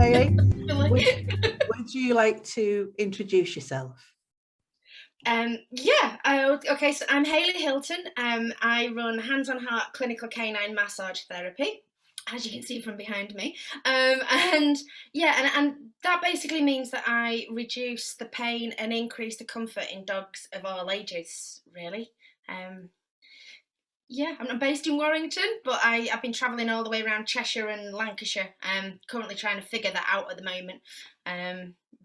Hayley, would you like to introduce yourself? Okay, so I'm Hayley Hilton. I run Hands on Heart clinical canine massage therapy, as you can see from behind me. And that basically means that I reduce the pain and increase the comfort in dogs of all ages, really. Um, I'm based in Warrington, but I've been travelling all the way around Cheshire and Lancashire. Currently trying to figure that out at the moment.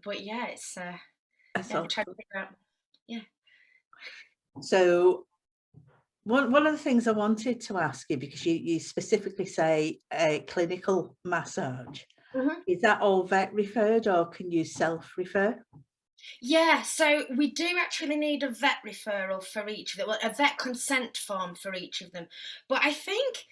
But yeah, it's That's yeah, trying to awesome. figure out. Yeah. So one of the things I wanted to ask you, because you specifically say a clinical massage, Mhm. is that all vet referred or can you self-refer? Yeah, so we do actually need a vet referral for each of them, well, a vet consent form for each of them. But I think,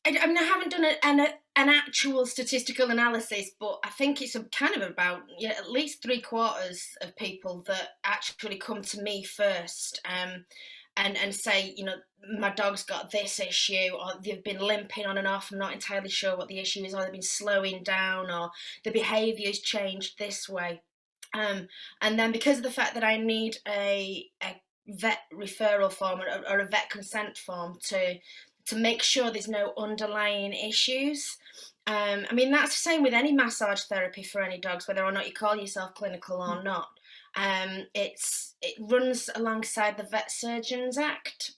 I mean, I haven't done an actual statistical analysis, but I think it's kind of about, yeah, at least 3/4 of people that actually come to me first, and say, my dog's got this issue, or they've been limping on and off. I'm not entirely sure what the issue is, or they've been slowing down, or the behaviour's changed this way. And then because of the fact that I need a vet referral form, or a vet consent form to make sure there's no underlying issues. I mean, that's the same with any massage therapy for any dogs, whether or not you call yourself clinical or not. It runs alongside the Vet Surgeons Act,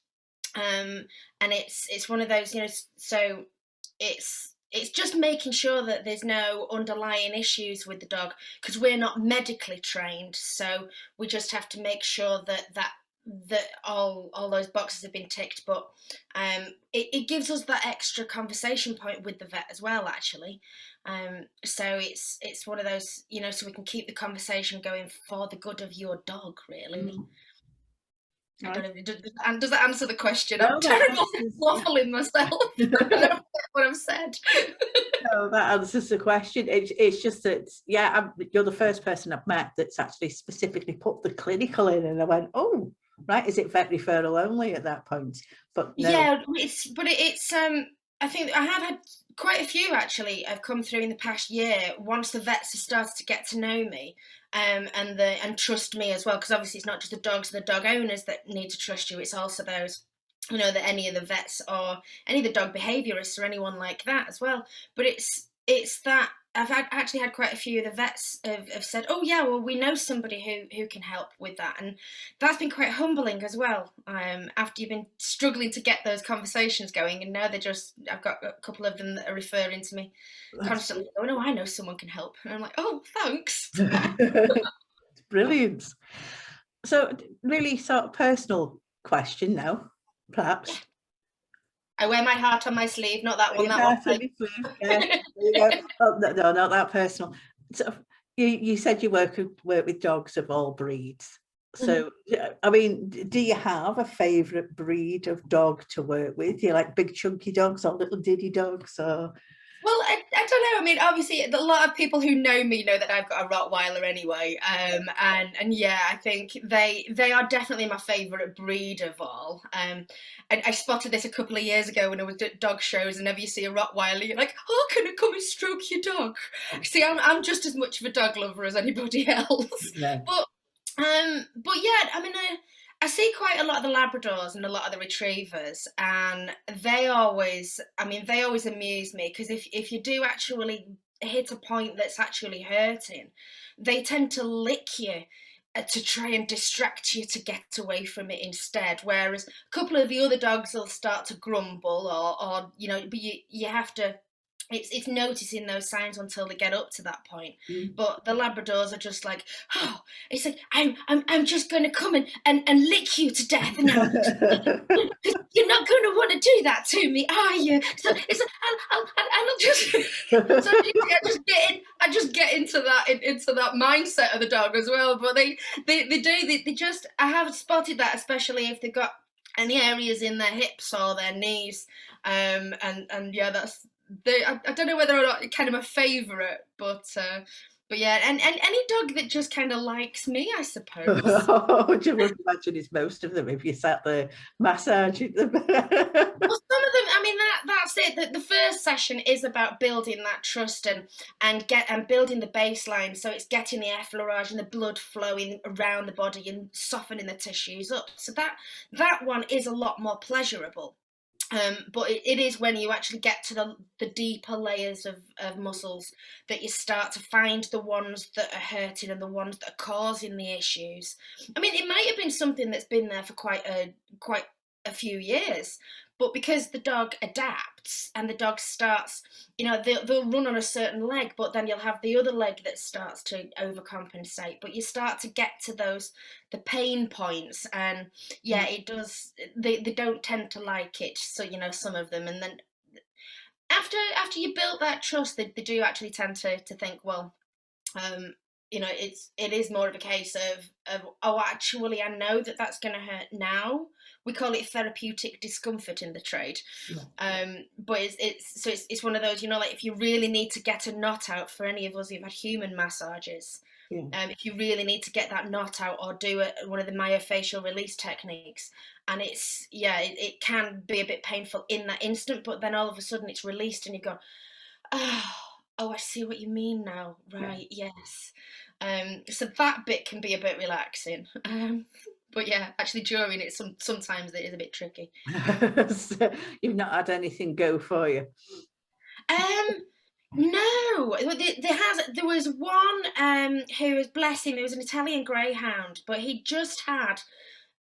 and it's one of those, so it's just making sure that there's no underlying issues with the dog, because we're not medically trained, so we just have to make sure that all those boxes have been ticked. But it gives us that extra conversation point with the vet as well, actually. So it's one of those, so we can keep the conversation going for the good of your dog, really. I don't know. Does that answer the question? I'm No, that terrible at answers, waffling myself. I don't know what I've said. no, that answers the question. It's just that, yeah, you're the first person I've met that's actually specifically put the clinical in, and I went, oh, right, is it vet referral only at that point? But no. Yeah, it's I think I have had quite a few actually have come through in the past year, once the vets have started to get to know me, and trust me as well, because obviously it's not just the dogs and the dog owners that need to trust you, it's also those, that any of the vets or any of the dog behaviourists or anyone like that as well. But it's that actually had quite a few of the vets have said, oh yeah, well, we know somebody who can help with that, and that's been quite humbling as well. After you've been struggling to get those conversations going, and now I've got a couple of them that are referring to me constantly. Oh no, I know someone can help, and I'm like, oh, thanks. It's brilliant. So really sort of personal question now, perhaps. I wear my heart on my sleeve, not that one. That one. Yeah, there you go. Oh, no, not that personal. So you said you work with dogs of all breeds. So, I mean, do you have a favourite breed of dog to work with? Do you like big chunky dogs or little diddy dogs, or? Well, I don't know. I mean, obviously, a lot of people who know me know that I've got a Rottweiler anyway. And yeah, I think they are definitely my favourite breed of all. I spotted this a couple of years ago when I was at dog shows, and whenever you see a Rottweiler, you're like, oh, can I come and stroke your dog? See, I'm just as much of a dog lover as anybody else. Yeah. But yeah, I mean, I see quite a lot of the Labradors and a lot of the Retrievers, and they always amuse me, because if you do actually hit a point that's actually hurting, they tend to lick you to try and distract you to get away from it instead. Whereas a couple of the other dogs will start to grumble, or but you have to. It's noticing those signs until they get up to that point. But the Labradors are just like, oh, it's like, I'm just going to come and lick you to death now. You're not going to want to do that to me, are you? So it's like, I'll just, so I just get into that mindset of the dog as well. But they just, I have spotted that, especially if they've got any areas in their hips or their knees, and yeah, that's. I don't know whether or not it's kind of my favourite, but yeah, and any dog that just kind of likes me, I suppose. Oh, you would imagine it's most of them if you sat there massaging them. Well, some of of them, I mean, that's it. The first session is about building that trust and building the baseline. So it's getting the effleurage and the blood flowing around the body and softening the tissues up. So that one is a lot more pleasurable. But it is when you actually get to the deeper layers of muscles that you start to find the ones that are hurting and the ones that are causing the issues. I mean, it might have been something that's been there for quite a few years, but because the dog adapts and the dog starts, they'll run on a certain leg, but then you'll have the other leg that starts to overcompensate. But you start to get to the pain points, and yeah, it does. They don't tend to like it. So some of them, and then after you build that trust, they do actually tend to think, well, it is more of a case of oh, actually, I know that's going to hurt now. We call it therapeutic discomfort in the trade. Yeah. But it's one of those, like if you really need to get a knot out, for any of us who've had human massages, yeah. If you really need to get that knot out or do one of the myofascial release techniques, and it can be a bit painful in that instant, but then all of a sudden it's released and you go, oh, I see what you mean now. Right, yeah. Yes. So that bit can be a bit relaxing. But yeah, actually during it, sometimes it is a bit tricky. So you've not had anything go for you? No. There was one who was, bless him, it was an Italian greyhound, but he just had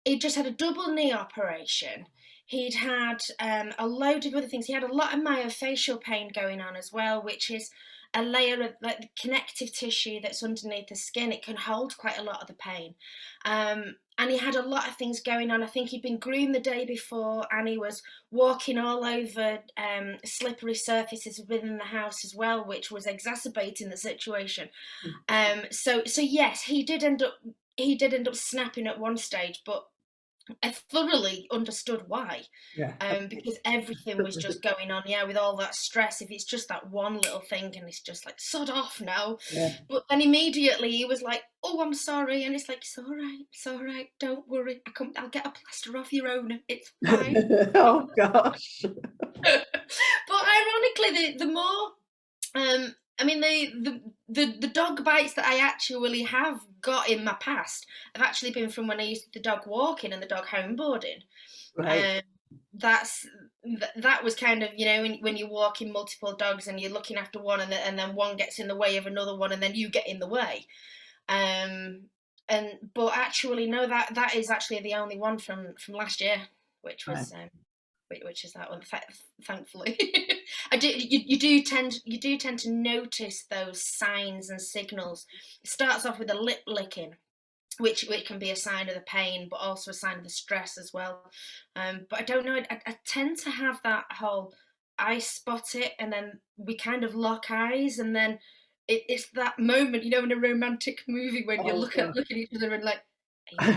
a double knee operation. He'd had a load of other things. He had a lot of myofascial pain going on as well, which is a layer of like the connective tissue that's underneath the skin. It can hold quite a lot of the pain. And he had a lot of things going on. I think he'd been groomed the day before, and he was walking all over slippery surfaces within the house as well, which was exacerbating the situation. So yes, he did end up snapping at one stage, but I thoroughly understood why. Yeah. Because everything was just going on, with all that stress. If it's just that one little thing and it's just like, sod off now. Yeah. But then immediately he was like, oh, I'm sorry. And it's like, it's all right, don't worry. I'll get a plaster off your own. It's fine. Oh, gosh. But ironically, the more... I mean, the dog bites that I actually have got in my past have actually been from when I used the dog walking and the dog homeboarding. Right. That was kind of, when you're walking multiple dogs and you're looking after one and then one gets in the way of another one and then you get in the way. But actually, no, that is actually the only one from last year, which was... Right. Which is that one, thankfully. You do tend to notice those signs and signals. It starts off with a lip licking, which can be a sign of the pain, but also a sign of the stress as well. But I don't know, I tend to have that whole, I spot it, and then we kind of lock eyes, and then it's that moment, in a romantic movie when you look at each other and like, are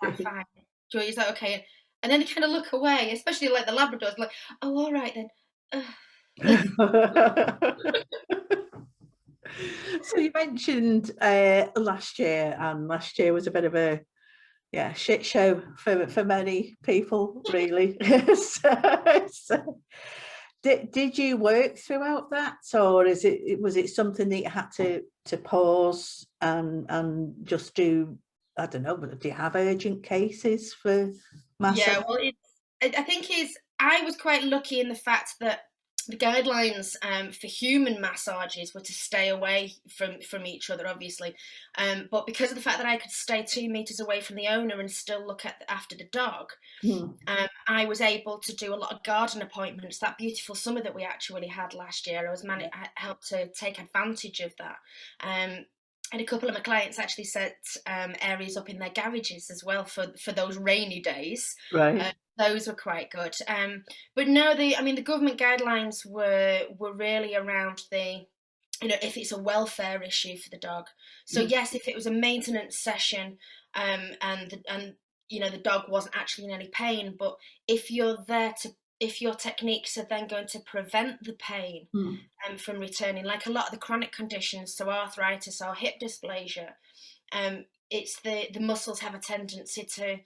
you fine? Joy, is that okay? And then they kind of look away, especially like the Labradors, like, oh, all right then. So you mentioned last year, and last year was a bit of a shit show for many people, really. so did you work throughout that, or was it something that you had to pause and just do? I don't know, but do you have urgent cases for massage? Yeah, well, I think I was quite lucky in the fact that the guidelines for human massages were to stay away from each other, obviously. But because of the fact that I could stay 2 meters away from the owner and still look after the dog, I was able to do a lot of garden appointments. That beautiful summer that we actually had last year, I helped to take advantage of that. And a couple of my clients actually set areas up in their garages as well for those rainy days. Right. Those were quite good. But no, the government guidelines were really around if it's a welfare issue for the dog. So yes, if it was a maintenance session, and the dog wasn't actually in any pain, but if your techniques are then going to prevent the pain from returning, like a lot of the chronic conditions, so arthritis or hip dysplasia, it's the muscles have a tendency to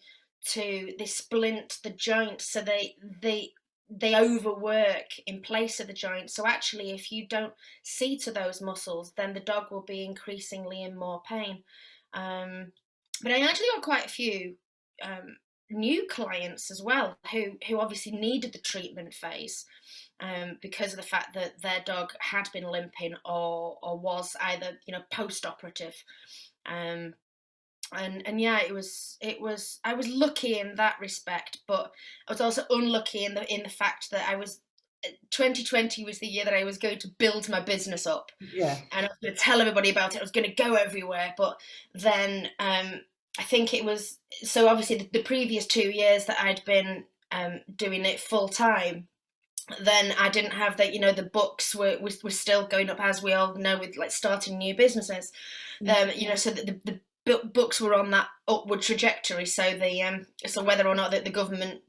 they splint the joint, so they they overwork in place of the joint. So actually, if you don't see to those muscles, then the dog will be increasingly in more pain. But I actually got quite a few new clients as well who obviously needed the treatment phase because of the fact that their dog had been limping or was either post-operative. And yeah, it was I was lucky in that respect, but I was also unlucky in the fact that 2020 was the year that I was going to build my business up. Yeah. And I was going to tell everybody about it. I was going to go everywhere, but then I think it was so obviously the previous 2 years that I'd been doing it full time. Then I didn't have that. The books were still going up, as we all know, with like starting new businesses. So that the books were on that upward trajectory. So so whether or not that the government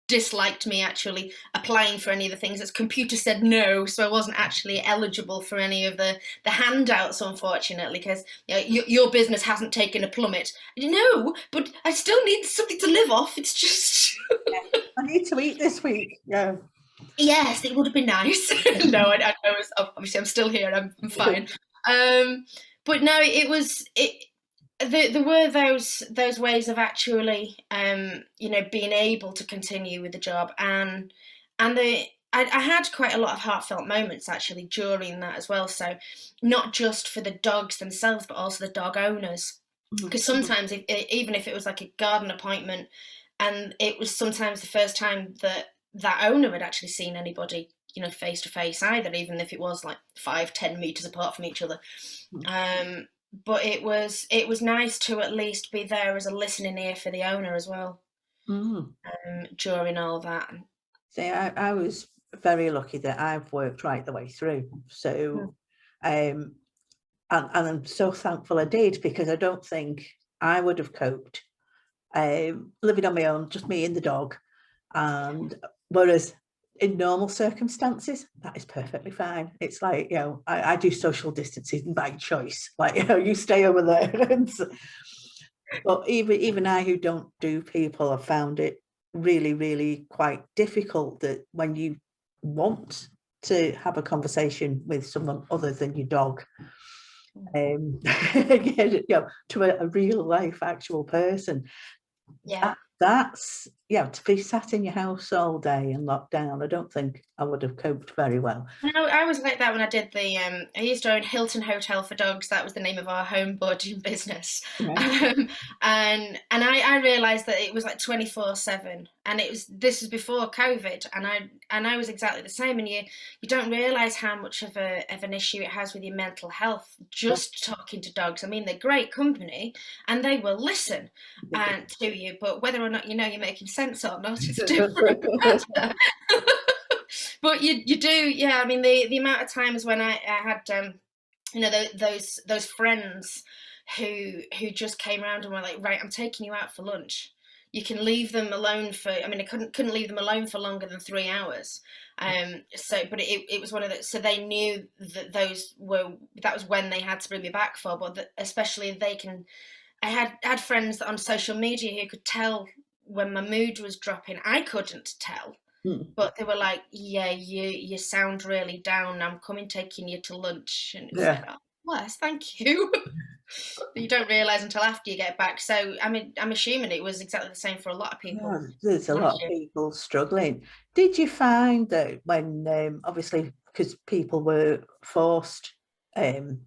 disliked me actually applying for any of the things, its computer said no, so I wasn't actually eligible for any of the handouts, unfortunately, because your business hasn't taken a plummet. No, but I still need something to live off. It's just I need to eat this week. Yeah. Yes, it would have been nice. No, I was obviously I'm still here. I'm fine. But no, there were those ways of actually being able to continue with the job, and I had quite a lot of heartfelt moments actually during that as well. So not just for the dogs themselves, but also the dog owners, because sometimes even if it was like a garden appointment, and it was sometimes the first time that owner had actually seen anybody face to face either, even if it was like 5-10 meters apart from each other. But it was nice to at least be there as a listening ear for the owner as well. During all that. See, I was very lucky that I've worked right the way through. So, and I'm so thankful I did, because I don't think I would have coped living on my own, just me and the dog. And whereas in normal circumstances, that is perfectly fine. It's like, I do social distancing by choice. Like, you stay over there. But even I, who don't do people, have found it really, really quite difficult that when you want to have a conversation with someone other than your dog, to a real life actual person. Yeah. That's to be sat in your house all day and locked down, I don't think I would have coped very well. I was like that when I did I used to own Hilton Hotel for Dogs. That was the name of our home boarding business. Right. And I realized that it was like 24/7, and this was before COVID, and I was exactly the same. And you don't realize how much of an issue it has with your mental health just talking to dogs. I mean, they're great company and they will listen to you, but whether or not you're making sense or not, it's different. But you do, yeah. I mean, the amount of times when I had those friends who just came around and were like, right, I'm taking you out for lunch. You can leave them alone for. I mean, I couldn't leave them alone for longer than 3 hours. But it was one of the. So they knew that that was when they had to bring me back for. But especially they can. I had friends on social media who could tell when my mood was dropping. I couldn't tell. But they were like, yeah, you sound really down. I'm taking you to lunch. And it's like, oh, bless, thank you. You don't realise until after you get back. So I'm assuming it was exactly the same for a lot of people. Yeah, there's a lot of people struggling. Did you find that when, obviously, because people were forced to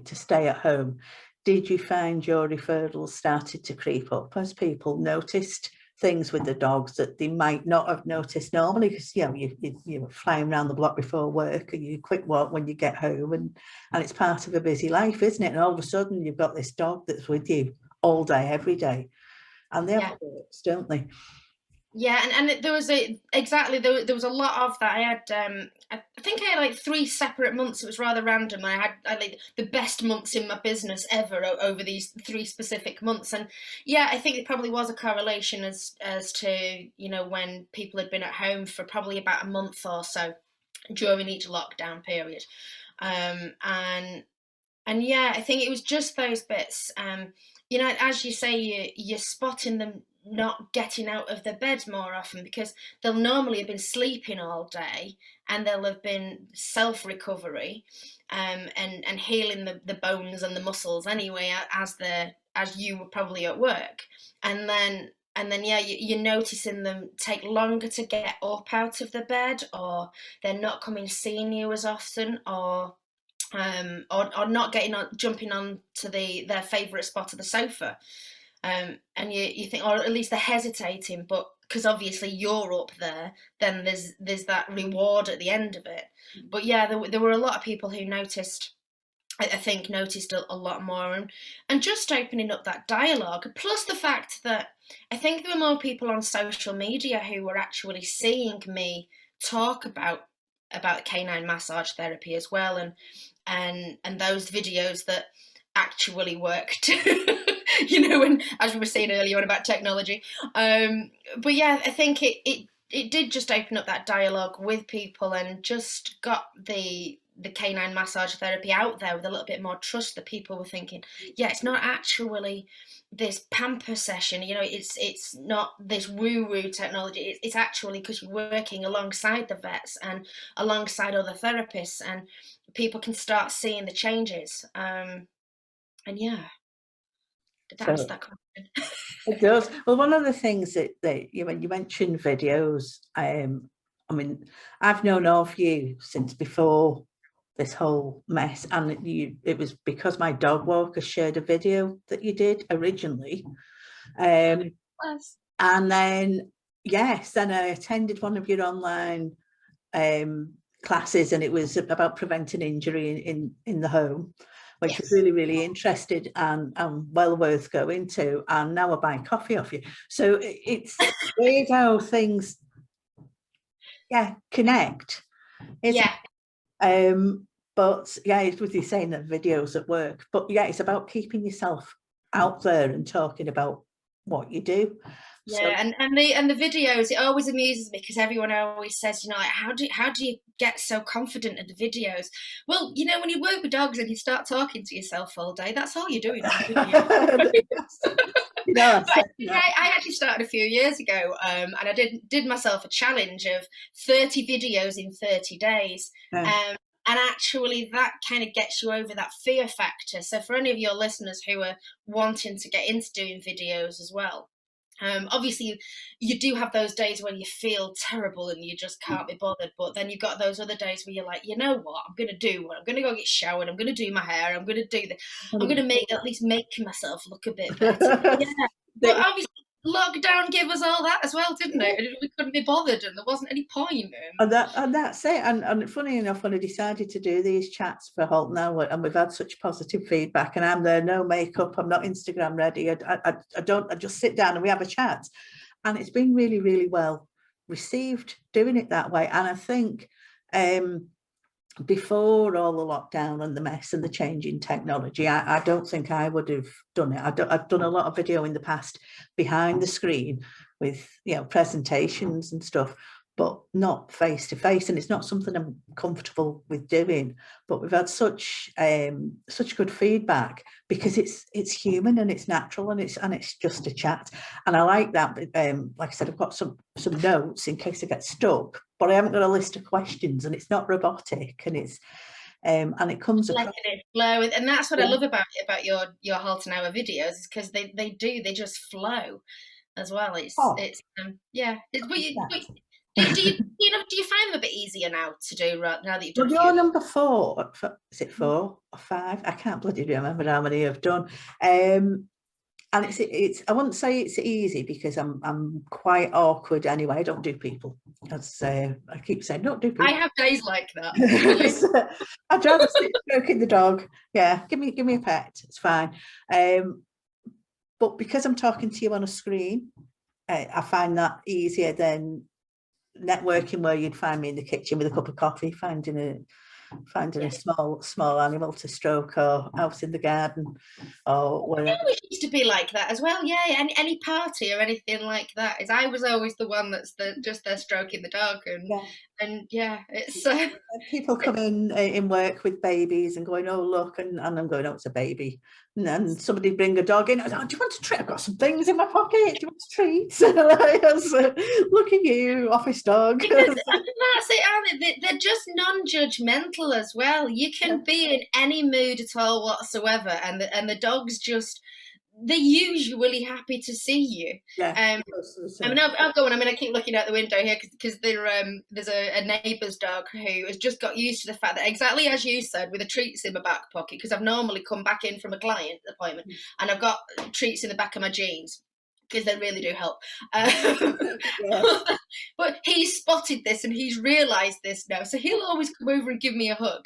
stay at home, did you find your referrals started to creep up as people noticed things with the dogs that they might not have noticed normally? Because you're flying around the block before work, and you quick walk when you get home, and it's part of a busy life, isn't it? And all of a sudden you've got this dog that's with you all day, every day, and they have quirks, don't they? Yeah, and there was there was a lot of that. I had I think I had like 3 separate months. It was rather random. I had like the best months in my business ever over these 3 specific months. And yeah, I think it probably was a correlation as to when people had been at home for probably about a month or so during each lockdown period. And yeah, I think it was just those bits. As you say, you're spotting them not getting out of the bed more often, because they'll normally have been sleeping all day and they'll have been self-recovery and healing the bones and the muscles anyway, as you were probably at work, and then yeah, you're noticing them take longer to get up out of the bed, or they're not coming seeing you as often, or not getting on, jumping on to their favourite spot of the sofa. And you think, or at least they're hesitating, but because obviously you're up there, then there's that reward at the end of it. But yeah, there were a lot of people who noticed, I think, noticed a lot more, and just opening up that dialogue. Plus the fact that I think there were more people on social media who were actually seeing me talk about canine massage therapy as well, and those videos that actually worked. And as we were saying earlier on about technology, but yeah, I think it did just open up that dialogue with people, and just got the canine massage therapy out there with a little bit more trust, that people were thinking, yeah, it's not actually this pamper session, it's not this woo-woo technology, it's actually because you're working alongside the vets and alongside other therapists, and people can start seeing the changes. And yeah, did that answer that question? It does. Well, one of the things that when you mentioned videos, I mean, I've known of you since before this whole mess, and it was because my dog walker shared a video that you did originally, and then then I attended one of your online classes, and it was about preventing injury in the home, which was really, really interested and well worth going to. And now I buy coffee off you. So it's weird how things, connect. But yeah, it's with you saying that videos at work. But yeah, it's about keeping yourself out there and talking about what you do. Yeah, so, and the videos, it always amuses me, because everyone always says, like, how do you get so confident in the videos? Well, when you work with dogs and you start talking to yourself all day, that's all you're doing on the video. I actually started a few years ago, and I did myself a challenge of 30 videos in 30 days. And actually that kind of gets you over that fear factor. So for any of your listeners who are wanting to get into doing videos as well, obviously you do have those days when you feel terrible and you just can't be bothered, but then you've got those other days where you're like, you know what, I'm going to go get showered, I'm going to do my hair, I'm going to at least make myself look a bit better. But obviously lockdown gave us all that as well, didn't it? We couldn't be bothered, and there wasn't any point. And that's it. And funny enough, when I decided to do these chats for HaltonHour, and we've had such positive feedback, and I'm there, no makeup, I'm not Instagram ready, I just sit down and we have a chat, and it's been really, really well received doing it that way. And I think before all the lockdown and the mess and the change in technology, I don't think I would have done it. I've done a lot of video in the past behind the screen with presentations and stuff, but not face to face, and it's not something I'm comfortable with doing. But we've had such good feedback, because it's human and it's natural, and it's just a chat. And I like that. Like I said, I've got some notes in case I get stuck, but I haven't got a list of questions, and it's not robotic, and it's and it comes across. Flow, and that's what I love about your HaltonHour videos, is because they just flow as well. Do you find them a bit easier now to do, now that you've done? Well, you're number 4. Is it 4 or 5? I can't bloody remember how many I've done. And it's I wouldn't say it's easy, because I'm quite awkward anyway. I don't do people. As I keep saying, don't do people. I have days like that. I'd rather sit stroking the dog. Yeah, give me a pet. It's fine. But because I'm talking to you on a screen, I find that easier than networking, where you'd find me in the kitchen with a cup of coffee, finding finding Yeah. a small animal to stroke, or out in the garden, or I whatever. always used to be like that as well. Yeah, any party or anything like that, is I was always the one that's just there stroking the dog, Yeah. and yeah, it's People come in work with babies and going, oh look, and I'm going, oh, it's a baby, and then somebody bring a dog in. Oh, do you want a treat? I've got some things in my pocket. Do you want a treat? Look at you, office dog. because I mean, that's it, aren't they? They're just non-judgmental as well. You can be in any mood at all whatsoever, and the dog's just, they're usually happy to see you. Yeah. I mean, I'll go on. I mean, I keep looking out the window here because there's a neighbour's dog who has just got used to the fact that, exactly as you said, with the treats in my back pocket, because I've normally come back in from a client appointment and I've got treats in the back of my jeans, because they really do help. Yes. But he's spotted this and he's realised this now, so he'll always come over and give me a hug.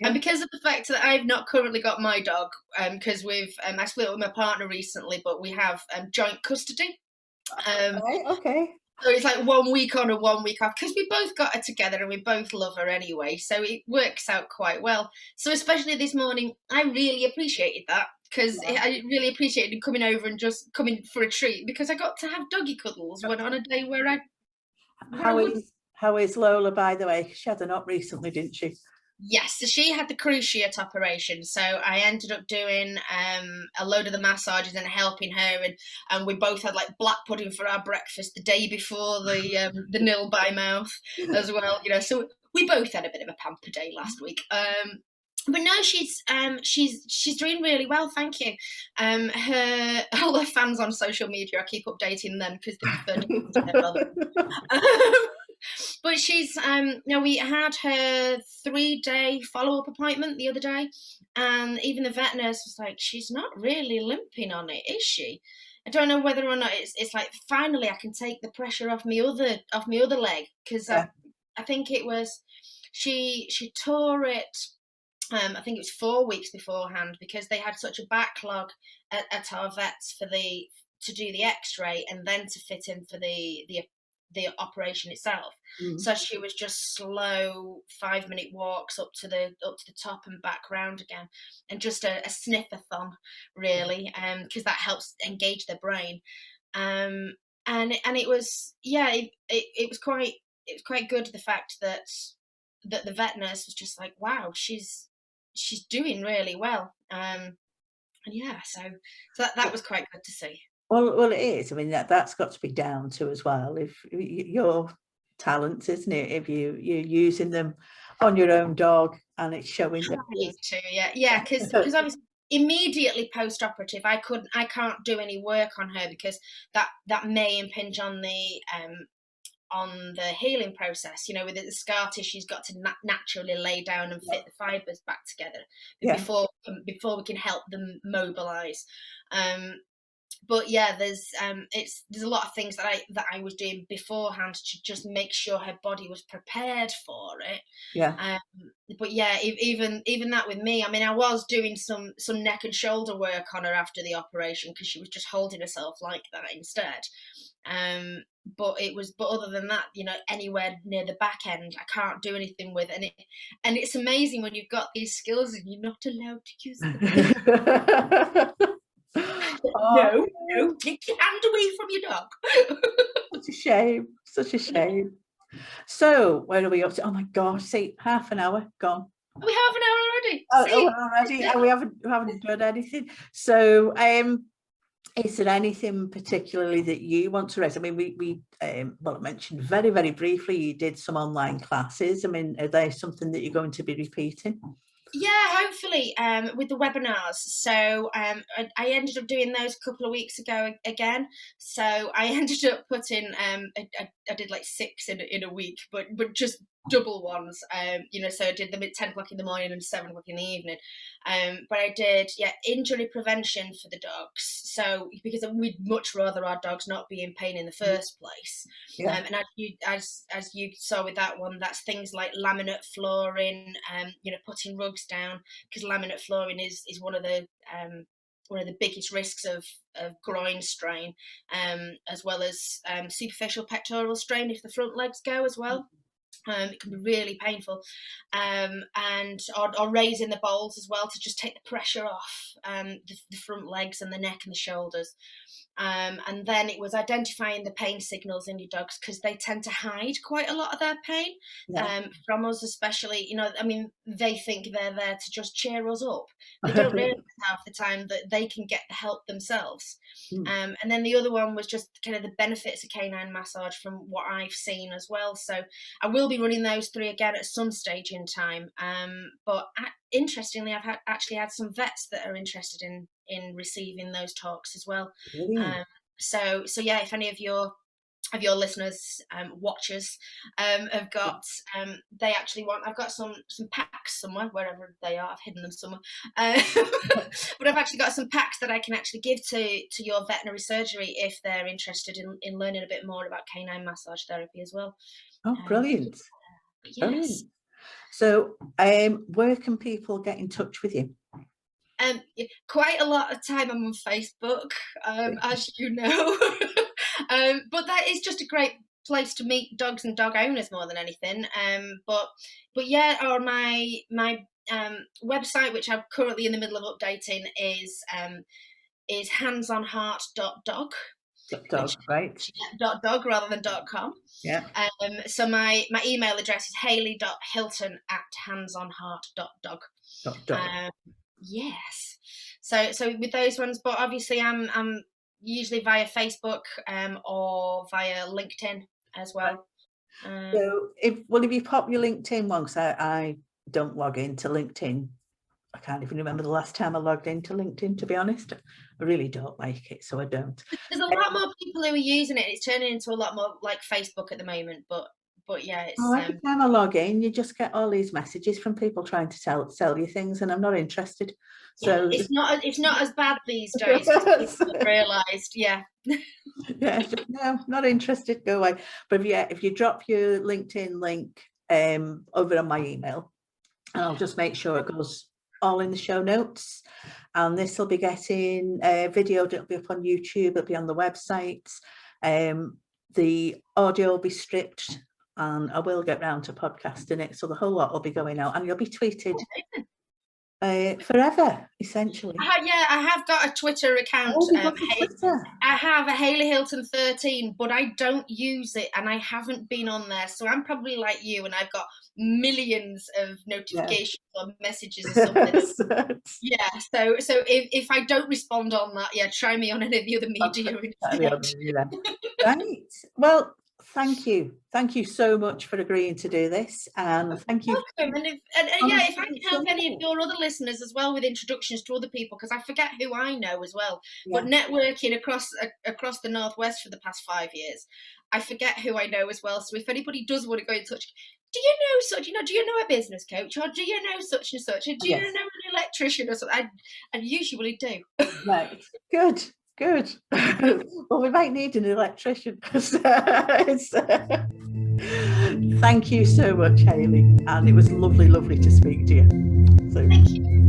And because of the fact that I've not currently got my dog, because I split up with my partner recently, but we have joint custody. Right, okay. So it's like 1 week on and 1 week off, because we both got her together and we both love her anyway. So it works out quite well. So especially this morning, I really appreciated that, because I really appreciated him coming over and just coming for a treat, because I got to have doggy cuddles when on a day where I. How is Lola, by the way? She had an op recently, didn't she? Yes, so she had the cruciate operation, so I ended up doing a load of the massages and helping her, and we both had like black pudding for our breakfast the day before the nil by mouth as well, you know. So we both had a bit of a pamper day last week. But no, she's doing really well, thank you. All her fans on social media, I keep updating them because they prefer to. But she's we had her 3-day follow-up appointment the other day, and even the vet nurse was like, she's not really limping on it, is she? I don't know whether or not it's like, finally I can take the pressure off my other leg, because I think it was she tore it. I think it was 4 weeks beforehand, because they had such a backlog at our vets to do the X-ray and then to fit in for the operation itself. So she was just slow 5-minute walks up to the top and back round again, and just a sniffathon really, because that helps engage their brain. And it was it was quite good, the fact that the vet nurse was just like, wow, she's doing really well. And yeah, so that was quite good to see. Well, it is. I mean, that's got to be down to as well, if your talents, isn't it? If you're using them on your own dog and it's showing them. Yeah, because obviously immediately post-operative, I can't do any work on her, because that may impinge on the healing process. You know, with the scar tissue's got to naturally lay down and fit the fibers back together before we can help them mobilize. But yeah, there's a lot of things that I was doing beforehand to just make sure her body was prepared for it. But yeah, even that with me, I mean, I was doing some neck and shoulder work on her after the operation, because she was just holding herself like that instead. But other than that, you know, anywhere near the back end, I can't do anything with it. And it's amazing when you've got these skills and you're not allowed to use them. No, take your hand away from your dog. Such a shame. So where are we up to? Oh my gosh, see, half an hour gone. Are we half an hour already? Already, and we haven't done anything. So is there anything particularly that you want to raise? I mean, we I mentioned very, very briefly you did some online classes. I mean, are they something that you're going to be repeating? Yeah, hopefully, with the webinars. So I ended up doing those a couple of weeks ago again. So I ended up putting I did like 6 in a week, but just double ones. You know, so I did them at 10 o'clock in the morning and 7 o'clock in the evening. But I did injury prevention for the dogs. So because we'd much rather our dogs not be in pain in the first place. And as you saw with that one, that's things like laminate flooring, you know, putting rugs down, because laminate flooring is one of the biggest risks of groin strain, as well as superficial pectoral strain if the front legs go as well. It can be really painful, and or raising the bowels as well to just take the pressure off the front legs and the neck and the shoulders. And then it was identifying the pain signals in your dogs, because they tend to hide quite a lot of their pain from us, especially, you know, I mean, they think they're there to just cheer us up. They don't realize half the time that they can get the help themselves. And then the other one was just kind of the benefits of canine massage from what I've seen as well. So I will be running those 3 again at some stage in time. But interestingly, I've actually had some vets that are interested in receiving those talks as well. So yeah, if any of your listeners, watchers, have got, they actually want, I've got some packs somewhere, wherever they are, I've hidden them somewhere, but I've actually got some packs that I can actually give to your veterinary surgery if they're interested in learning a bit more about canine massage therapy as well. Brilliant. Yes. Brilliant. So where can people get in touch with you? Quite a lot of time I'm on Facebook, as you know. But that is just a great place to meet dogs and dog owners more than anything. But yeah, or my website, which I'm currently in the middle of updating, is handsonheart.dog. Dog, right? .dog rather than .com. Yeah. So my email address is hayley.hilton@handsonheart.dog. Yes. So with those ones, but obviously I'm usually via Facebook or via LinkedIn as well. So if you pop your LinkedIn one, because I don't log into LinkedIn. I can't even remember the last time I logged into LinkedIn, to be honest. I really don't like it, so I don't. There's a lot more people who are using it. It's turning into a lot more like Facebook at the moment, but yeah, it's every time I log in, you just get all these messages from people trying to sell you things, and I'm not interested. So it's not as bad these days, as people have realised. Yeah. Yeah, no, not interested. Go away. But if you drop your LinkedIn link over on my email, and I'll just make sure it goes all in the show notes. And this will be getting videoed. It'll be up on YouTube. It'll be on the website. The audio will be stripped, and I will get round to podcasting it. So the whole lot will be going out, and you'll be tweeted forever, essentially. I have got a Twitter account. I have a Hayley Hilton 13, but I don't use it, and I haven't been on there. So I'm probably like you, and I've got millions of notifications or messages or something. Yeah. So if I don't respond on that, try me on any of the other media. Right. Well, thank you so much for agreeing to do this, and thank you. Welcome. And if I can help any of your other listeners as well with introductions to other people, because I forget who I know as well. But networking across the Northwest for the past 5 years, I forget who I know as well. So if anybody does want to go in touch, do you know such? Do you know a business coach, or do you know such and such, or do you know an electrician or something? I usually do. Right. Good. Well, we might need an electrician. Thank you so much, Hayley, and it was lovely to speak to you. So, thank you.